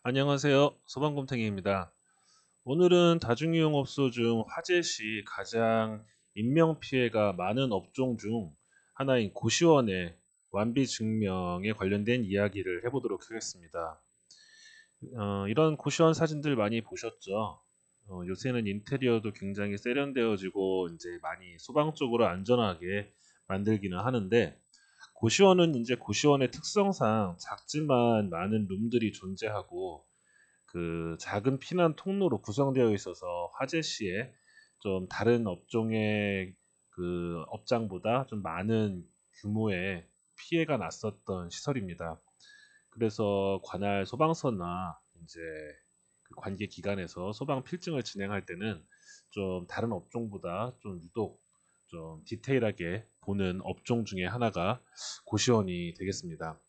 안녕하세요. 소방곰탱이입니다. 오늘은 다중이용업소 중 화재 시 가장 인명피해가 많은 업종 중 하나인 고시원의 완비 증명에 관련된 이야기를 해보도록 하겠습니다. 이런 고시원 사진들 많이 보셨죠? 요새는 인테리어도 굉장히 세련되어지고 이제 많이 소방적으로 안전하게 만들기는 하는데 고시원은 이제 고시원의 특성상 작지만 많은 룸들이 존재하고 그 작은 피난 통로로 구성되어 있어서 화재 시에 좀 다른 업종의 그 업장보다 좀 많은 규모의 피해가 났었던 시설입니다. 그래서 관할 소방서나 이제 그 관계 기관에서 소방 필증을 진행할 때는 좀 다른 업종보다 좀 유독 좀 디테일하게 보는 업종 중에 하나가 고시원이 되겠습니다.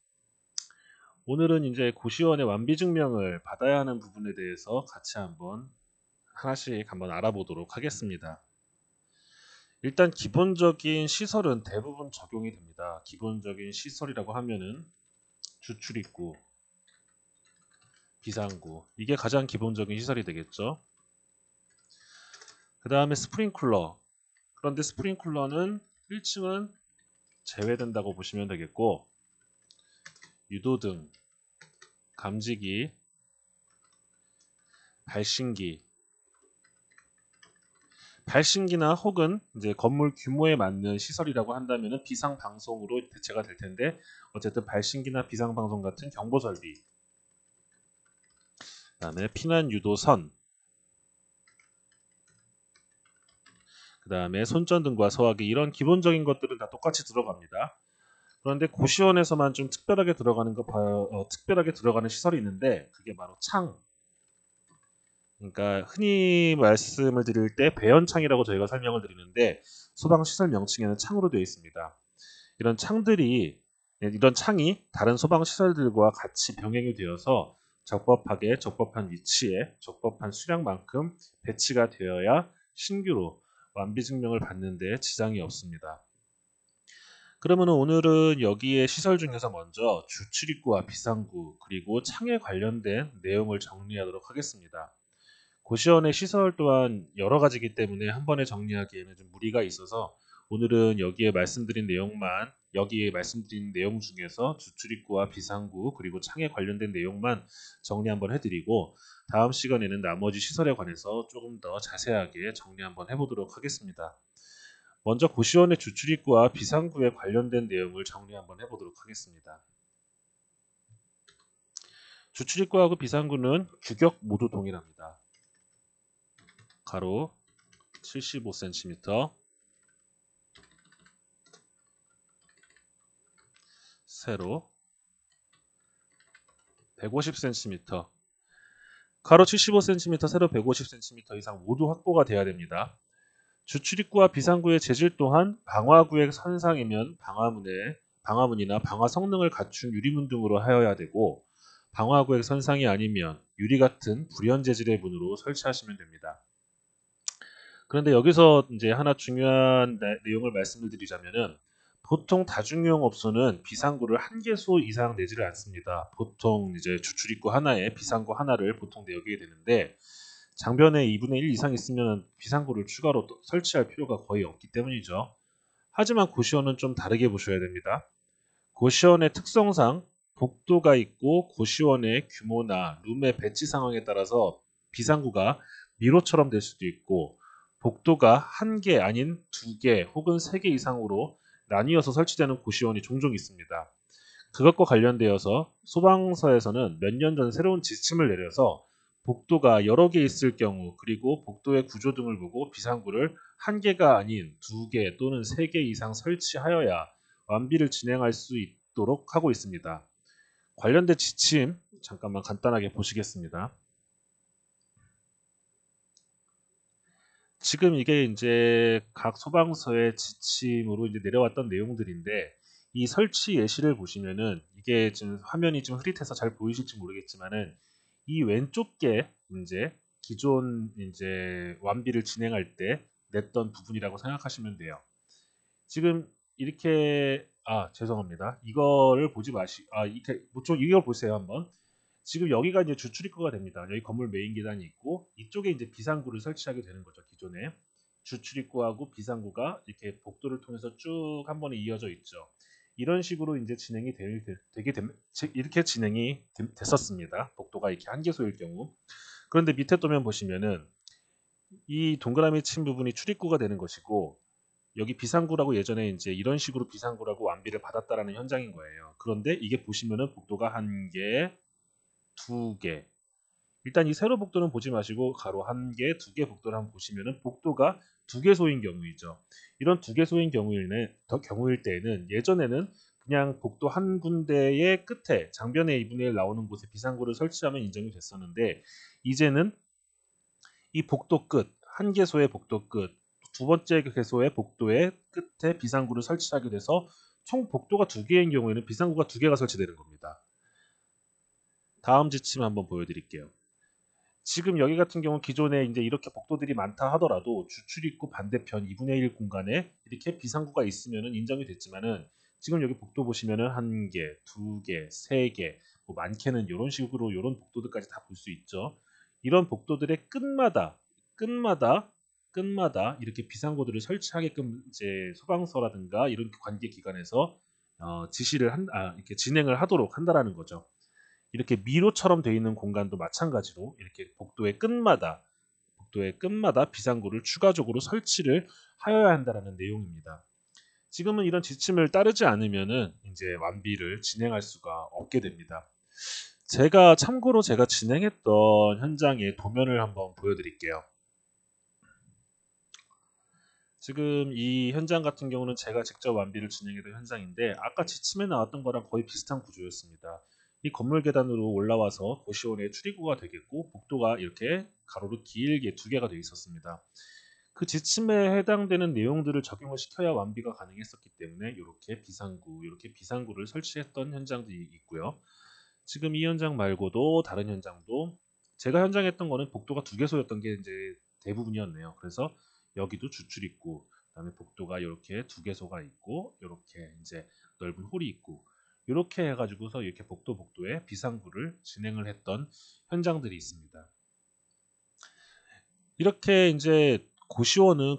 오늘은 이제 고시원의 완비 증명을 받아야 하는 부분에 대해서 같이 한번 하나씩 한번 알아보도록 하겠습니다. 일단 기본적인 시설은 대부분 적용이 됩니다. 기본적인 시설이라고 하면은 주출입구, 비상구 이게 가장 기본적인 시설이 되겠죠. 그 다음에 스프링클러. 그런데 스프링클러는 1층은 제외된다고 보시면 되겠고 유도등, 감지기, 발신기 발신기나 혹은 이제 건물 규모에 맞는 시설이라고 한다면 비상 방송으로 대체가 될 텐데 어쨌든 발신기나 비상 방송 같은 경보 설비, 그다음에 피난 유도선, 그다음에 손전등과 소화기 이런 기본적인 것들은 다 똑같이 들어갑니다. 그런데 고시원에서만 좀 특별하게 들어가는 특별하게 들어가는 시설이 있는데 그게 바로 창. 그러니까 흔히 말씀을 드릴 때 배연창이라고 저희가 설명을 드리는데 소방 시설 명칭에는 창으로 되어 있습니다. 이런 창들이 이런 창이 다른 소방 시설들과 같이 병행이 되어서 적법하게 적법한 위치에 적법한 수량만큼 배치가 되어야 신규로 완비 증명을 받는 데 지장이 없습니다. 그러면 오늘은 여기에 시설 중에서 먼저 주출입구와 비상구 그리고 창에 관련된 내용을 정리하도록 하겠습니다. 고시원의 시설 또한 여러 가지이기 때문에 한 번에 정리하기에는 좀 무리가 있어서 오늘은 여기에 말씀드린 내용 중에서 주출입구와 비상구 그리고 창에 관련된 내용만 정리 한번 해드리고 다음 시간에는 나머지 시설에 관해서 조금 더 자세하게 정리 한번 해보도록 하겠습니다. 먼저 고시원의 주출입구와 비상구에 관련된 내용을 정리 한번 해보도록 하겠습니다. 주출입구하고 비상구는 규격 모두 동일합니다. 가로 75cm, 세로 150cm, 가로 75cm, 세로 150cm 이상 모두 확보가 돼야 됩니다. 주출입구와 비상구의 재질 또한 방화구의 선상이면 방화문이나 방화 성능을 갖춘 유리문 등으로 하여야 되고 방화구의 선상이 아니면 유리 같은 불연 재질의 문으로 설치하시면 됩니다. 그런데 여기서 이제 하나 중요한 내용을 말씀을 드리자면은 보통 다중이용 업소는 비상구를 한 개소 이상 내지를 않습니다. 보통 이제 주출입구 하나에 비상구 하나를 보통 내게 되는데 장변에 2분의 1 이상 있으면 비상구를 추가로 또 설치할 필요가 거의 없기 때문이죠. 하지만 고시원은 좀 다르게 보셔야 됩니다. 고시원의 특성상 복도가 있고 고시원의 규모나 룸의 배치 상황에 따라서 비상구가 미로처럼 될 수도 있고 복도가 한 개 아닌 두 개 혹은 세 개 이상으로 나뉘어서 설치되는 고시원이 종종 있습니다. 그것과 관련되어서 소방서에서는 몇 년 전 새로운 지침을 내려서 복도가 여러 개 있을 경우 그리고 복도의 구조 등을 보고 비상구를 한 개가 아닌 두 개 또는 세 개 이상 설치하여야 완비를 진행할 수 있도록 하고 있습니다. 관련된 지침 잠깐만 간단하게 보시겠습니다. 지금 이게 이제 각 소방서의 지침으로 이제 내려왔던 내용들인데 이 설치 예시를 보시면은 이게 지금 화면이 좀 흐릿해서 잘 보이실지 모르겠지만은 이 왼쪽 게 이제 기존 이제 완비를 진행할 때 냈던 부분이라고 생각하시면 돼요. 지금 이렇게 죄송합니다. 이거를 보지 마시 이렇게 이걸 보세요 한번. 지금 여기가 이제 주출입구가 됩니다. 여기 건물 메인 계단이 있고 이쪽에 이제 비상구를 설치하게 되는 거죠. 기존에 주출입구하고 비상구가 이렇게 복도를 통해서 쭉 한 번에 이어져 있죠. 이런 식으로 이제 진행이 이렇게 진행이 됐었습니다. 복도가 이렇게 한 개소일 경우. 그런데 밑에 도면 보시면은 이 동그라미 친 부분이 출입구가 되는 것이고 여기 비상구라고 예전에 이제 이런 식으로 비상구라고 완비를 받았다라는 현장인 거예요. 그런데 이게 보시면은 복도가 한 개, 두 개. 일단 이 세로 복도는 보지 마시고 가로 한 개, 두 개 복도를 한번 보시면은 복도가 두 개소인 경우이죠. 이런 두 개소인 경우일 때에는 예전에는 그냥 복도 한 군데의 끝에 장변에 2분의 1 나오는 곳에 비상구를 설치하면 인정이 됐었는데 이제는 이 복도 끝, 한 개소의 복도 끝, 두 번째 개소의 복도의 끝에 비상구를 설치하게 돼서 총 복도가 두 개인 경우에는 비상구가 두 개가 설치되는 겁니다. 다음 지침 한번 보여드릴게요. 지금 여기 같은 경우 기존에 이제 이렇게 복도들이 많다 하더라도 주출입구 반대편 2분의 1 공간에 이렇게 비상구가 있으면은 인정이 됐지만은 지금 여기 복도 보시면은 한 개, 두 개, 세 개, 뭐 많게는 이런 식으로 이런 복도들까지 다 볼 수 있죠. 이런 복도들의 끝마다 이렇게 비상구들을 설치하게끔 이제 소방서라든가 이런 관계 기관에서 이렇게 진행을 하도록 한다라는 거죠. 이렇게 미로처럼 되어 있는 공간도 마찬가지로 이렇게 복도의 끝마다 비상구를 추가적으로 설치를 하여야 한다라는 내용입니다. 지금은 이런 지침을 따르지 않으면은 이제 완비를 진행할 수가 없게 됩니다. 참고로 제가 진행했던 현장의 도면을 한번 보여드릴게요. 지금 이 현장 같은 경우는 제가 직접 완비를 진행했던 현장인데 아까 지침에 나왔던 거랑 거의 비슷한 구조였습니다. 이 건물 계단으로 올라와서 고시원의 출입구가 되겠고 복도가 이렇게 가로로 길게 두 개가 되어 있었습니다. 그 지침에 해당되는 내용들을 적용을 시켜야 완비가 가능했었기 때문에 이렇게 비상구를 설치했던 현장들이 있고요. 지금 이 현장 말고도 다른 현장도 제가 현장했던 거는 복도가 두 개소였던 게 이제 대부분이었네요. 그래서 여기도 주출입구, 그다음에 복도가 이렇게 두 개소가 있고 이렇게 이제 넓은 홀이 있고 이렇게 해가지고서 이렇게 복도에 비상구를 진행을 했던 현장들이 있습니다. 이렇게 이제 고시원의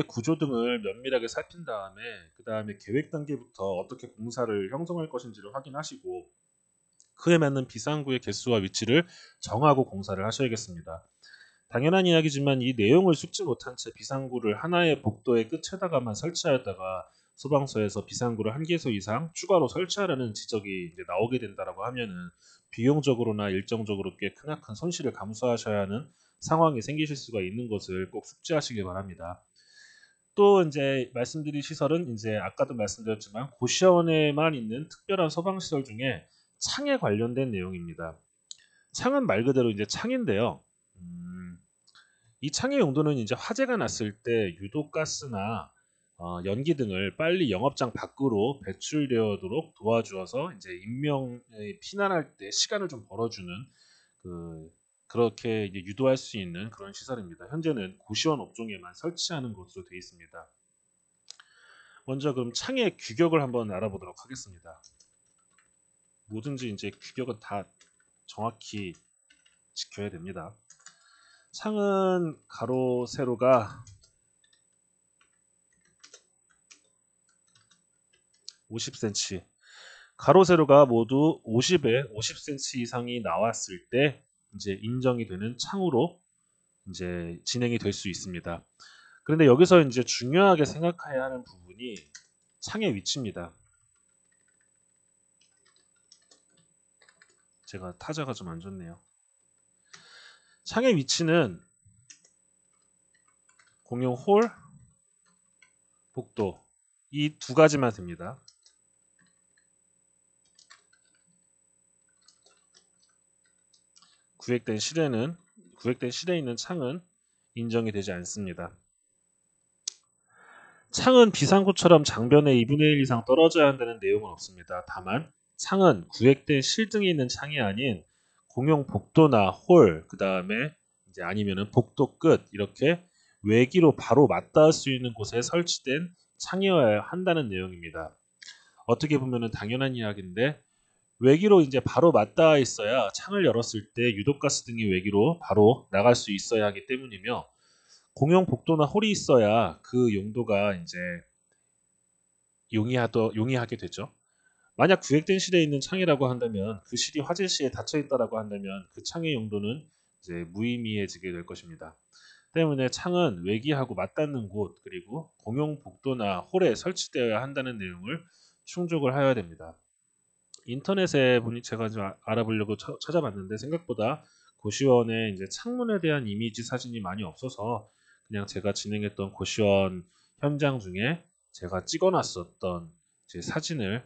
구조 등을 면밀하게 살핀 다음에 그 다음에 계획 단계부터 어떻게 공사를 형성할 것인지를 확인하시고 그에 맞는 비상구의 개수와 위치를 정하고 공사를 하셔야겠습니다. 당연한 이야기지만 이 내용을 숙지 못한 채 비상구를 하나의 복도의 끝에다가만 설치하였다가 소방서에서 비상구를 한 개소 이상 추가로 설치하라는 지적이 이제 나오게 된다라고 하면은 비용적으로나 일정적으로 꽤 크나큰 손실을 감수하셔야 하는 상황이 생기실 수가 있는 것을 꼭 숙지하시길 바랍니다. 또 이제 말씀드릴 시설은 이제 아까도 말씀드렸지만 고시원에만 있는 특별한 소방시설 중에 창에 관련된 내용입니다. 창은 말 그대로 이제 창인데요. 이 창의 용도는 이제 화재가 났을 때 유독가스나 연기 등을 빨리 영업장 밖으로 배출되도록 도와주어서 이제 인명이 피난할 때 시간을 좀 벌어주는 그렇게 이제 유도할 수 있는 그런 시설입니다. 현재는 고시원 업종에만 설치하는 것으로 되어 있습니다. 먼저 그럼 창의 규격을 한번 알아보도록 하겠습니다. 뭐든지 이제 규격은 다 정확히 지켜야 됩니다. 창은 가로 세로가 50cm, 가로 세로가 모두 50cm 이상이 나왔을 때 이제 인정이 되는 창으로 이제 진행이 될 수 있습니다. 그런데 여기서 이제 중요하게 생각해야 하는 부분이 창의 위치입니다. 제가 타자가 좀 안 좋네요. 창의 위치는 공용 홀, 복도 이 두 가지만 됩니다. 구획된 실에 있는 창은 인정이 되지 않습니다. 창은 비상구처럼 장변에 2분의 1 이상 떨어져야 한다는 내용은 없습니다. 다만 창은 구획된 실 등에 있는 창이 아닌 공용 복도나 홀, 그 다음에 이제 아니면은 복도 끝 이렇게 외기로 바로 맞닿을 수 있는 곳에 설치된 창이어야 한다는 내용입니다. 어떻게 보면은 당연한 이야기인데 외기로 이제 바로 맞닿아 있어야 창을 열었을 때 유독가스 등이 외기로 바로 나갈 수 있어야 하기 때문이며 공용 복도나 홀이 있어야 그 용도가 이제 용이하게 되죠. 만약 구획된 실에 있는 창이라고 한다면 그 실이 화재 시에 닫혀 있다라고 한다면 그 창의 용도는 이제 무의미해지게 될 것입니다. 때문에 창은 외기하고 맞닿는 곳 그리고 공용 복도나 홀에 설치되어야 한다는 내용을 충족을 하여야 됩니다. 인터넷에 보니 제가 좀 알아보려고 찾아봤는데 생각보다 고시원에 이제 창문에 대한 이미지 사진이 많이 없어서 그냥 제가 진행했던 고시원 현장 중에 제가 찍어놨었던 제 사진을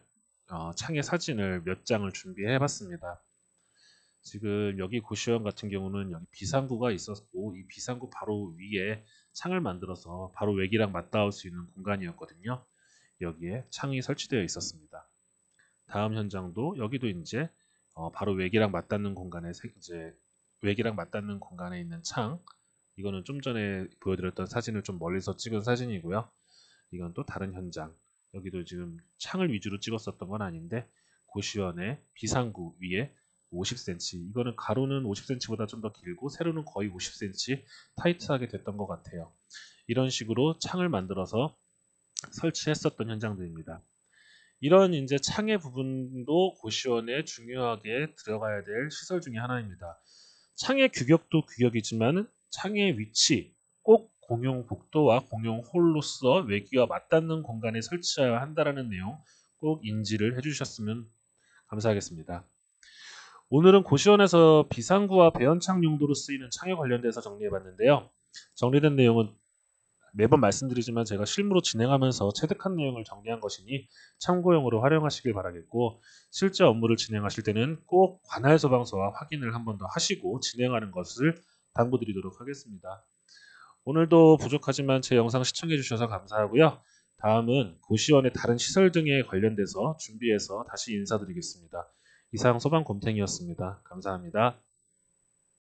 창의 사진을 몇 장을 준비해 봤습니다. 지금 여기 고시원 같은 경우는 여기 비상구가 있었고 이 비상구 바로 위에 창을 만들어서 바로 외기랑 맞닿을 수 있는 공간이었거든요. 여기에 창이 설치되어 있었습니다. 다음 현장도 여기도 이제 바로 외기랑 맞닿는 공간에 이제 외기랑 맞닿는 공간에 있는 창 이거는 좀 전에 보여드렸던 사진을 좀 멀리서 찍은 사진이고요. 이건 또 다른 현장. 여기도 지금 창을 위주로 찍었었던 건 아닌데 고시원의 비상구 위에 50cm 이거는 가로는 50cm보다 좀 더 길고 세로는 거의 50cm 타이트하게 됐던 것 같아요. 이런 식으로 창을 만들어서 설치했었던 현장들입니다. 이런 이제 창의 부분도 고시원에 중요하게 들어가야 될 시설 중에 하나입니다. 창의 규격도 규격이지만 창의 위치, 꼭 공용 복도와 공용 홀로서 외기와 맞닿는 공간에 설치해야 한다는 내용 꼭 인지를 해주셨으면 감사하겠습니다. 오늘은 고시원에서 비상구와 배연창 용도로 쓰이는 창에 관련돼서 정리해봤는데요. 정리된 내용은 매번 말씀드리지만 제가 실무로 진행하면서 체득한 내용을 정리한 것이니 참고용으로 활용하시길 바라겠고 실제 업무를 진행하실 때는 꼭 관할 소방서와 확인을 한 번 더 하시고 진행하는 것을 당부드리도록 하겠습니다. 오늘도 부족하지만 제 영상 시청해 주셔서 감사하고요. 다음은 고시원의 다른 시설 등에 관련돼서 준비해서 다시 인사드리겠습니다. 이상 소방곰탱이었습니다. 감사합니다.